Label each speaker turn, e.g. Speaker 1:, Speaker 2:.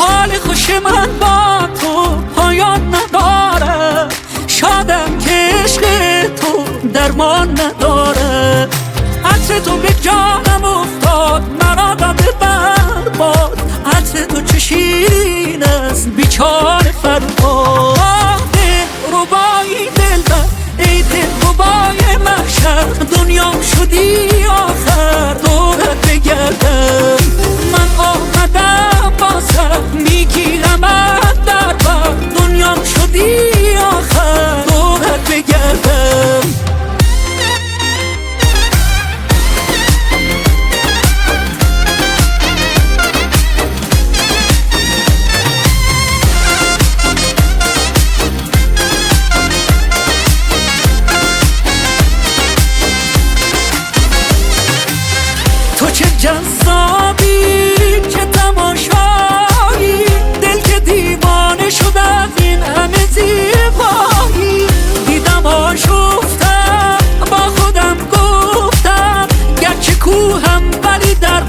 Speaker 1: حال خوش من با تو پایان نداره، شادم که عشق تو درمان نداره. عطر تو به جانم افتاد، مرا داده برباد. عطر تو چه شیرین است بیچاره فرهاد. دل ربای دلبر ای دل ربای محشر، دنیام شدی آخر دورت بگردم. من آمدم با سر میگیرمت در بر، دنیام شدی آخر دورت بگردم. تو چه جذابی چه تماشایی، دل که دیوانه شد از این همه زیبایی. دیدم آشفتم با خودم گفتم، گرچه کوهم ولی در